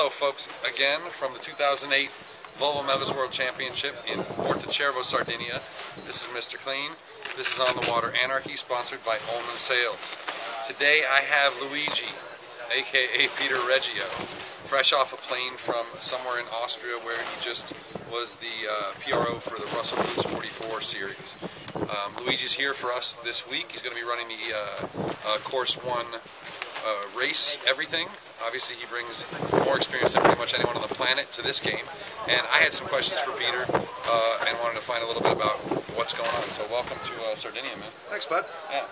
Hello folks, again from the 2008 Volvo Melges World Championship in Portocervo, Sardinia. This is Mr. Clean. This is On the Water Anarchy, sponsored by Ullman Sales. Today I have Luigi, aka Peter Reggio, fresh off a plane from somewhere in Austria where he just was the PRO for the Russell Boots 44 series. Luigi's here for us this week. He's going to be running the Course 1 race everything. Obviously he brings more experience than pretty much anyone on the planet to this game. And I had some questions for Peter and wanted to find a little bit about what's going on. So welcome to Sardinia, man. Thanks, bud. Yeah.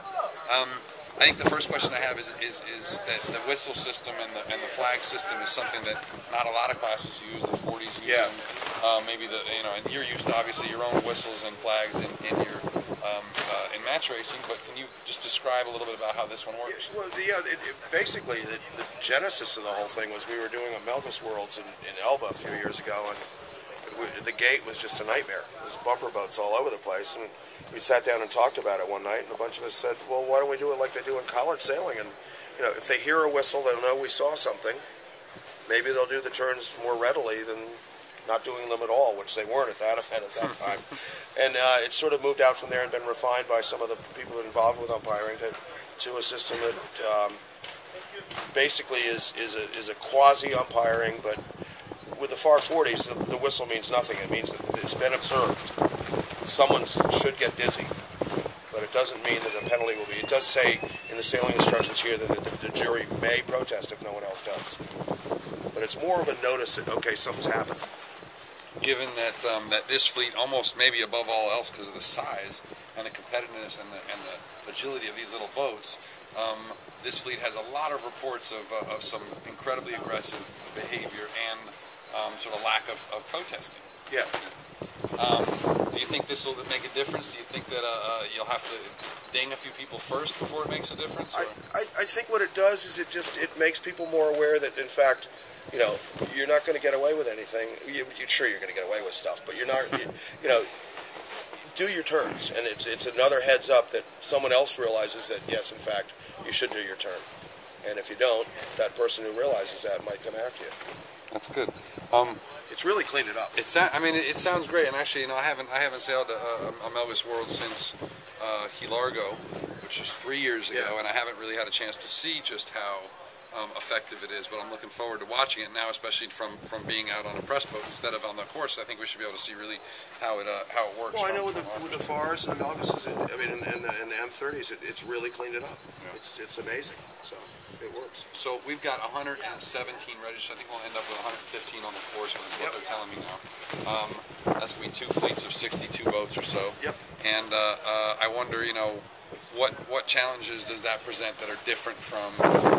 I think the first question I have is that the whistle system and the flag system is something that not a lot of classes use. The 40s use them. Maybe and you're used to obviously your own whistles and flags in your in match racing. But can you just describe a little bit about how this one works? Well, basically the genesis of the whole thing was we were doing a Melges Worlds in Elba a few years ago, and the gate was just a nightmare. There's bumper boats all over the place, and we sat down and talked about it one night, and a bunch of us said, well, why don't we do it like they do in college sailing? And if they hear a whistle, they'll know we saw something. Maybe they'll do the turns more readily than not doing them at all, which they weren't at that event at that time. And it sort of moved out from there and been refined by some of the people that are involved with umpiring to a system that basically is a quasi-umpiring, but with the far 40s, the whistle means nothing. It means that it's been observed. Someone should get dizzy, but it doesn't mean that a penalty will be. It does say in the sailing instructions here that the jury may protest if no one else does. But it's more of a notice that, okay, something's happened. Given that that this fleet, almost maybe above all else because of the size and the competitiveness and the agility of these little boats, this fleet has a lot of reports of some incredibly aggressive behavior and sort of lack of protesting. Yeah. Do you think this will make a difference? Do you think that you'll have to ding a few people first before it makes a difference? I think what it does is it makes people more aware that, in fact, you're not going to get away with anything. Sure, you're going to get away with stuff, but you're not. Do your turns, and it's another heads up that someone else realizes that yes, in fact, you should do your turn. And if you don't, that person who realizes that might come after you. That's good. It's really cleaned it up. It sounds great. And actually, I haven't sailed a Melges World since Key Largo, which is 3 years ago, and I haven't really had a chance to see just how effective it is. But I'm looking forward to watching it now, especially from being out on a press boat instead of on the course. I think we should be able to see really how it works. Well, I know with the FARs and the Melges, and the M30s, it's really cleaned it up. Yeah. It's amazing. So it works. So we've got 117 registered. I think we'll end up with 115 on the course, which is what they're telling me now. That's going to be 2 fleets of 62 boats or so. Yep. And I wonder, what challenges does that present that are different from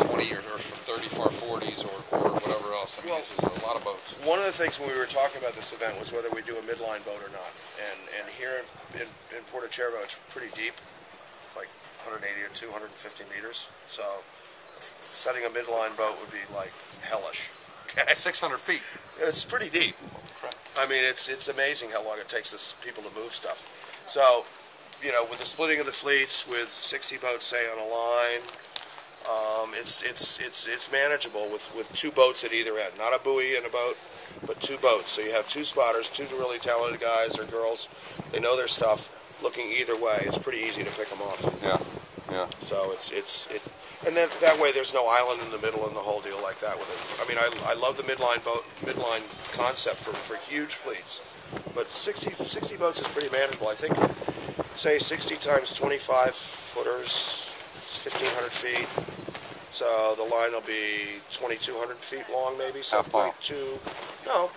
20 or 34 40s or whatever else? I mean, this is a lot of boats. One of the things when we were talking about this event was whether we do a midline boat or not. And here in Portocervo, it's pretty deep. It's like 180 or 250 meters. So setting a midline boat would be like hellish. Okay? 600 feet. It's pretty deep. I mean, it's amazing how long it takes people to move stuff. So, with the splitting of the fleets, with 60 boats, say, on a line, it's manageable with 2 boats at either end. Not a buoy and a boat, but 2 boats. So you have 2 spotters, 2 really talented guys or girls. They know their stuff. Looking either way, it's pretty easy to pick them off. Yeah, yeah. So and then that way there's no island in the middle and the whole deal like that with it. I mean, I love the midline concept for huge fleets, but 60 boats is pretty manageable. I think, say 60 times 25 footers, 1,500 feet. So the line will be 2,200 feet long, maybe. So half mile. No,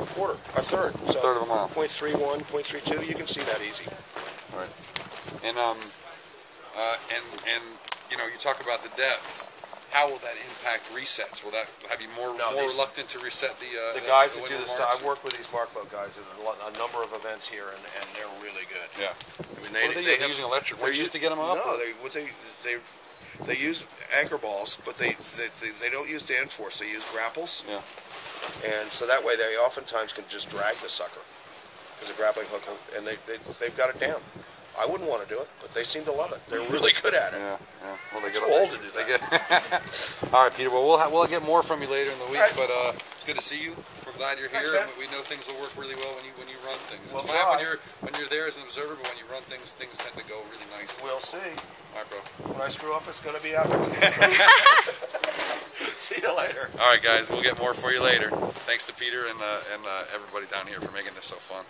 a quarter, a third. So a third of a mile. 0.31, 0.32. You can see that easy. All right. And you talk about the depth. How will that impact resets? Will that have you more reluctant to reset the guys that do this stuff? I've worked with these mark boat guys at a number of events here, and they're really good. Yeah. I mean, they're using electric. They're used to get them up. No, they use anchor balls, but they don't use Dan force. They use grapples. Yeah. And so that way they oftentimes can just drag the sucker because the grappling hook, and they've got it down. I wouldn't want to do it, but they seem to love it. They're really good at it. Yeah, yeah. Well, they get too old to do that. All right, Peter. Well, we'll get more from you later in the week, but good to see you. We're glad you're Thanks, here, man. and we know things will work really well when you run things. We'll It's fine try. when you're there as an observer, but when you run things tend to go really nice. We'll see. All right, bro. When I screw up, it's going to be out. See you later. All right, guys. We'll get more for you later. Thanks to Peter and everybody down here for making this so fun.